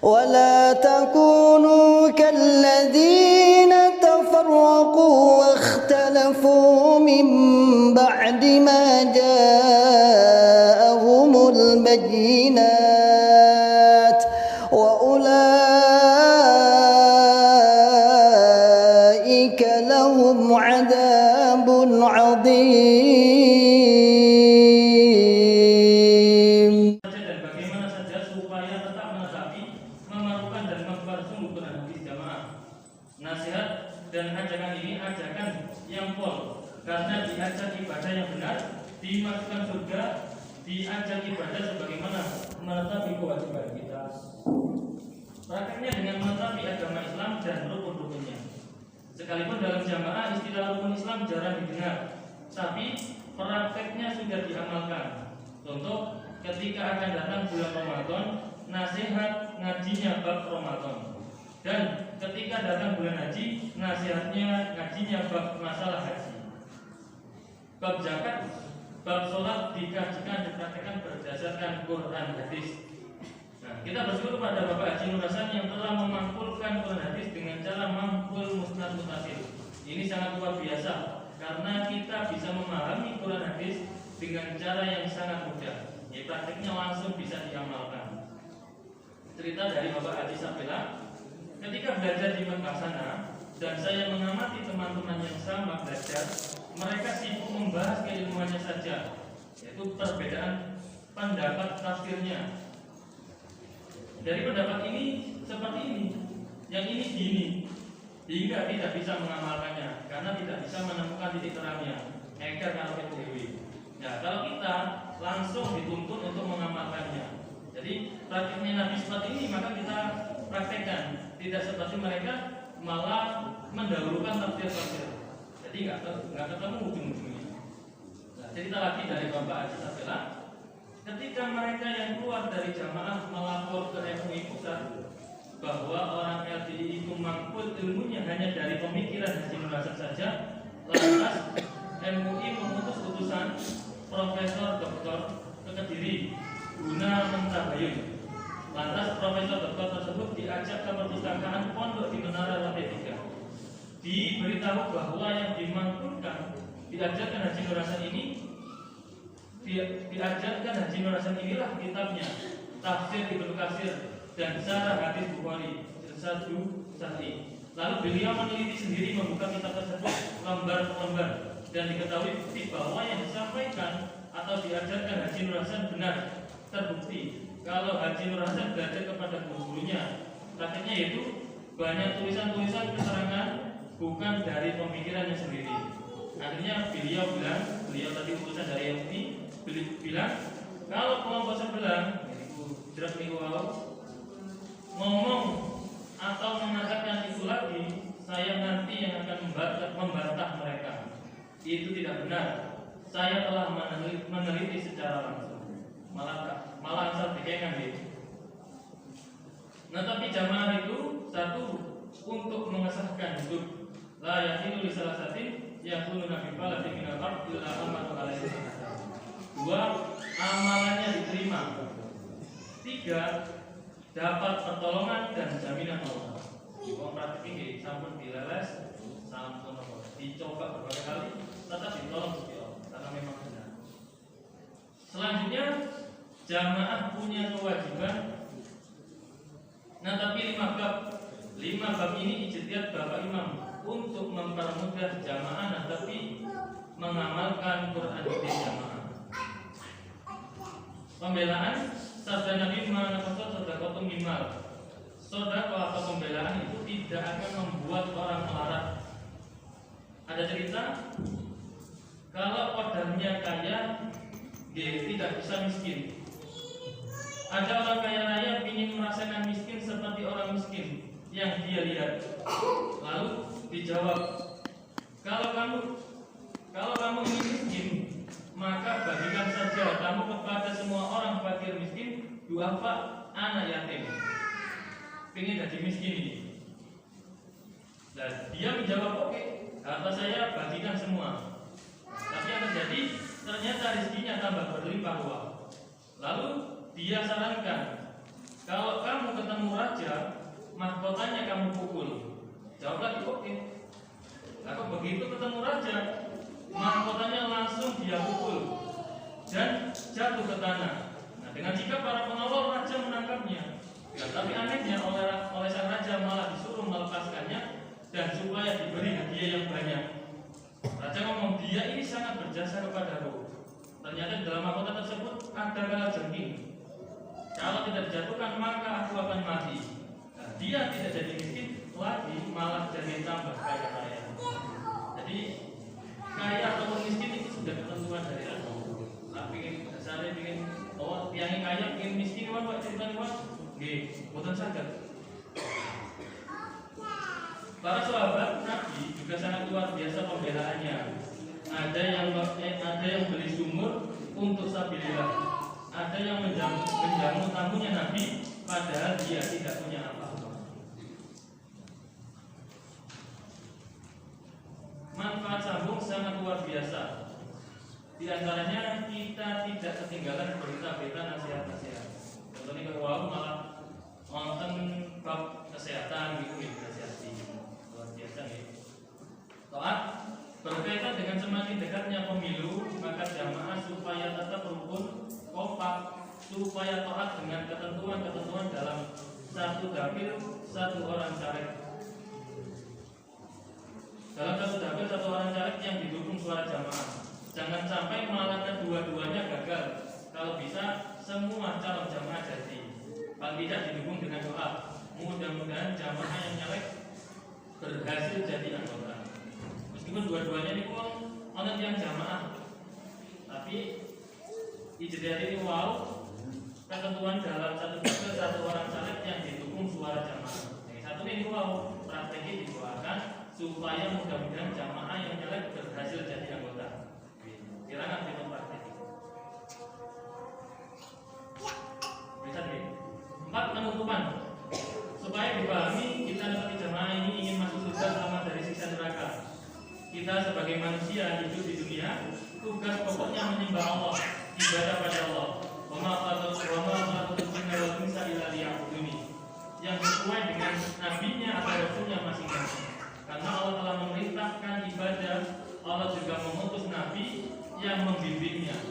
ولا تكونوا كالذين تفرقوا واختلفوا من بعد ما جاءهم البينات وأولئك لهم عذاب عظيم. Dan bagaimana saja supaya tetap menetapi, memarukan dan memperbarui Quran hadis jamaah. Nasihat dan ajakan ini ajakan yang pol, karena diajak ibadah yang benar, dimasukkan surga, diajak ibadah sebagaimana menetapi kewajiban kita. Prakteknya dengan menetapi agama Islam dan rukun-rukunnya. Sekalipun dalam jamaah istilah rukun Islam jarang didengar, tapi prakteknya sudah diamalkan. Contoh, ketika akan datang bulan Ramadan, nasihat ngajinya bab Ramadan. Dan ketika datang bulan haji, nasihatnya ngajinya bab masalah haji. Bab zakat, bab sholat dikajikan dipraktekkan berdasarkan Quran hadis. Nah, kita bersyukur pada Bapak Haji Nur Hasan yang telah memangkulkan Quran hadis dengan cara mangkul musnad mutasil. Ini sangat luar biasa karena kita bisa memahami Quran hadis dengan cara yang sangat mudah. Ya, praktiknya langsung bisa diamalkan. Cerita dari Bapak Haji Sapela, ketika belajar di Mekah sana dan saya mengamati teman-teman yang sama belajar, mereka sibuk membahas keilmuannya saja, yaitu perbedaan pendapat tafsirnya. Dari pendapat ini seperti ini, yang ini gini, hingga tidak bisa mengamalkannya karena tidak bisa menemukan titik terangnya. Eker kalau PTW. Nah, kalau kita langsung dituntut untuk mengamalkannya. Jadi praktiknya Nabi seperti ini maka kita praktekkan. Tidak seperti mereka malah mendahulukan tafsir-tafsir. Jadi nggak ketemu ujung-ujungnya. Nah, cerita lagi dari Bapak Haji Sapela. Ketika mereka yang keluar dari jamaah melapor ke MUI pusat bahwa orang LDI itu mangkul ilmunya hanya dari pemikiran Haji Nur Hasan saja, lantas MUI memutus putusan Profesor Dr. ke Kediri guna mentabayun. Lantas Profesor Dr. tersebut diajak ke perpustakaan pondok di Menara Lantai 3. Diberitahu bahwa yang dimangkulkan diajarkan Haji Nur Hasan ini, diajarkan Haji Nur Hasan inilah kitabnya, Tafsir Ibnu Katsir dan Syarah Hadis Bukhari, Irsadu Sahih. Lalu beliau meneliti sendiri, membuka kitab tersebut lembar per lembar dan diketahui bukti bahwa yang disampaikan atau diajarkan Haji Nur Hasan benar, terbukti. Kalau Haji Nur Hasan belajar kepada gurunya, praktiknya yaitu banyak tulisan-tulisan keterangan bukan dari pemikirannya sendiri. Akhirnya beliau tadi utusan dari MUI bilang, kalau kelompok sebelah, ngomong atau mengatakan itu lagi, saya nanti yang akan membantah mereka. Itu tidak benar. Saya telah meneliti secara langsung. Malah asal dikengan gitu. Nah, tapi jamaah itu satu untuk mengesahkan hidup. La yahilu li salasatin yakunu nabi balati minal ard illa amatu alaihi. 2. Amalannya diterima. 3. Dapat pertolongan dan jaminan Allah. Wong praktik ini sampun dileles, sampun dicoba berbagai kali, tetap ditolong Gusti Allah karena memang benar. Selanjutnya jamaah punya kewajiban. Nah, tapi 5 bab ini ijtihad Bapak Imam untuk mempermudah jamaah, nah tapi mengamalkan Quran di jamaah. Pembelaan sabda Nabi menakutkan sedekah minimal. Sedekah atau pembelaan itu tidak akan membuat orang melarat. Ada cerita kalau ordernya kaya, dia tidak bisa miskin. Ada orang kaya raya ingin merasakan miskin seperti orang miskin yang dia lihat. Lalu dijawab, kalau kamu ingin miskin, maka bagikan saja kamu kepada semua orang fakir miskin, duafa anak yatim. Pengen jadi miskin ini. Dan dia menjawab, oke, kata saya bagikan semua. Tapi yang terjadi ternyata rezekinya tambah berlimpah ruah. Lalu dia sarankan, kalau kamu ketemu raja, mahkotanya kamu pukul. Jawab lagi, oke. Lalu begitu ketemu raja, mahkotanya langsung dia pukul dan jatuh ke tanah. Nah, dengan sikap para pengawal raja menangkapnya. Ya, tapi anehnya oleh sang raja malah disuruh melepaskannya dan supaya diberi hadiah yang banyak. Raja ngomong, dia ini sangat berjasa kepadaku. Ternyata di dalam mahkota tersebut ada kalajengking. Kalau tidak dijatuhkan maka aku akan mati. Nah, dia tidak jadi miskin lagi, malah jadi tambah kaya raya. Jadi kaya atau miskin itu sudah ketentuan dari Allah. Tapi dasarnya bikin yang kaya bikin miskin wah ceritanya wah, nggih, boten saged. Para sahabat Nabi juga sangat luar biasa pembelaannya. Ada yang beli sumur untuk sabilillah. Ada yang menjamu tamunya Nabi padahal dia tidak punya apa-apa. Manfaat sambung sangat luar biasa. Di antaranya kita tidak ketinggalan berita-berita nasihat-nasihat. Contohnya kalau malah nonton bab kesehatan gitu nasihati. Luar biasa nih. Taat berkaitan dengan semakin dekatnya pemilu, maka jamaah supaya tetap rukun, kompak, supaya taat dengan ketentuan-ketentuan dalam satu dapil, satu orang caleg. Dalam satu dapil, satu orang caleg yang didukung suara jamaah. Jangan sampai malah kedua-duanya gagal. Kalau bisa semua calon jamaah jadi. Paling tidak didukung dengan doa. Mudah-mudahan jamaah yang caleg berhasil jadi anggota. Meskipun dua-duanya ini pun orang yang jamaah, tapi ijtihad ini ketentuan dalam satu dapil satu orang caleg yang didukung suara jamaah. Yang satu ini strategi didoakan supaya mudah-mudahan jamaah yang caleg berhasil jadi anggota. Silakan kita praktek. Bisa nih. 4 penutupan supaya dipahami kita seperti jamaah ini ingin masuk surga selamat dari siksa neraka. Kita sebagai manusia hidup di dunia, tugas pokoknya menyembah Allah, ibadah pada Allah. Yang sesuai dengan nabinya atau rasulnya masing-masing. Karena Allah telah memerintahkan ibadah, Allah juga mengutus nabi yang membimbingnya.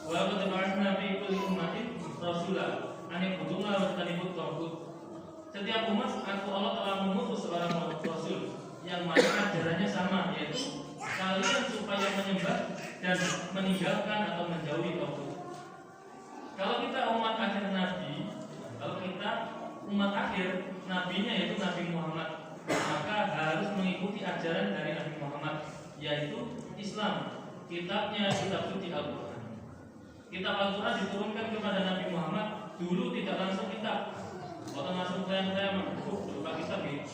Wa qad ba'atsna fi kulli ummatin rasulan an ibudullaha wa tajtanibut taghut. Setiap umat Allah telah mengutus seorang rasul yang mana ajarannya sama, yaitu kalian supaya menyembah dan meninggalkan atau menjauhi taghut. Kalau kita umat akhir nabi, kalau kita umat akhir nabinya yaitu Nabi Muhammad, maka harus mengikuti ajaran dari Nabi Muhammad, yaitu Islam. Kitabnya kitab suci Al-Quran. Kitab Al-Quran diturunkan kepada Nabi Muhammad dulu tidak langsung kitab, atau langsung saya berupa kitab ini.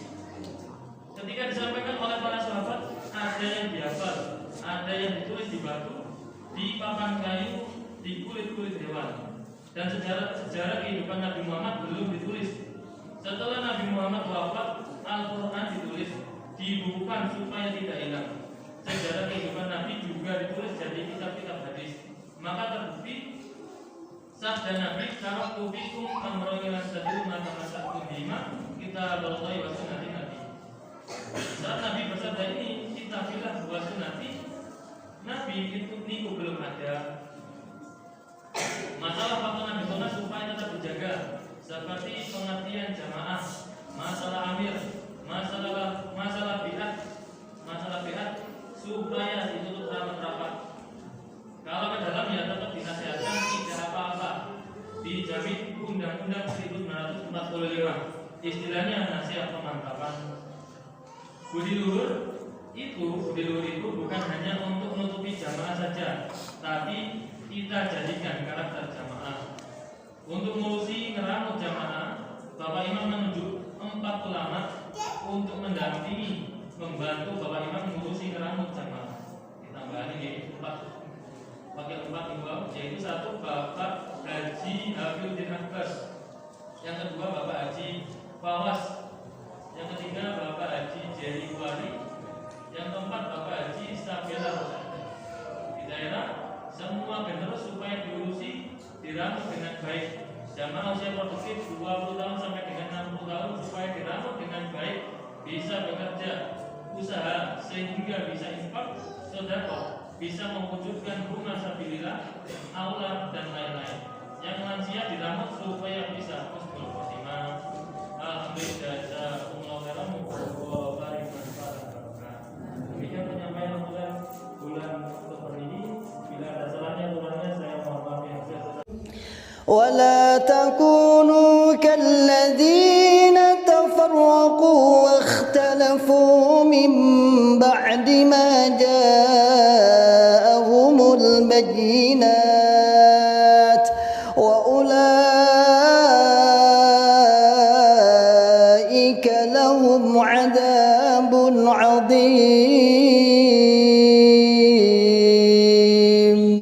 Ketika disampaikan oleh para sahabat, ada yang dihafal, ada yang ditulis di batu, di papan kayu, di kulit-kulit hewan. Dan sejarah kehidupan Nabi Muhammad belum ditulis. Setelah Nabi Muhammad wafat, Al-Quran ditulis, dibukukan supaya tidak hilang. Sejarah kehidupan Nabi juga ditulis jadi kitab-kitab hadis. Maka terbukti sabda Nabi, "Taraktu fikum amrayni lan tadillu ma tamassaktum bihima, kitaballahi wa sunnati Nabi." Saat Nabi bersabda ini, kitabillah wa sunnati Nabi itu niku belum ada. Masalah fakta Nabi sunnah supaya tetap dijaga, seperti pengertian jamaah, masalah amir, masalah biat, supaya ditutup rapat-rapat. Kalau ke dalam ya tetap dinasihatkan tidak apa-apa, dijamin Undang-Undang 1945. Istilahnya nasihat pemantapan. Budi luhur itu bukan hanya untuk menutupi jamaah saja, tapi kita jadikan karakter jamaah. Untuk ngurusi ngeramut jamaah, Bapak Imam menunjuk 4 ulama untuk mendampingi, membantu Bapak Imam mengurusi ngeramut jamaah. Ditambahin ini 4 imam, yaitu 1 Bapak Haji Hafidzuddin Akbas, yang kedua Bapak Haji Fawas, yang ketiga Bapak Haji Jerry Wali, yang keempat Bapak Haji Stabila. Di daerah semua generus supaya diurusi, diramut dengan baik. Jamaah usia produktif 20 tahun sampai dengan 60 tahun kerja, usaha sehingga bisa infak, sedekah, bisa mewujudkan rumah sabilillah, aulad dan lain-lain. Yang lansia dilamut supaya bisa husnul khotimah. Alhamdulillah, jazakumullahu khairan wa barakallahu fikum. Demikian penyampaian bulan Oktober ini. Bila ada salahnya kurangnya saya mohon maaf yang sebesar. ولا تكونوا كالذين تفرقوا واختلفوا من بعد ما جاءهم البينات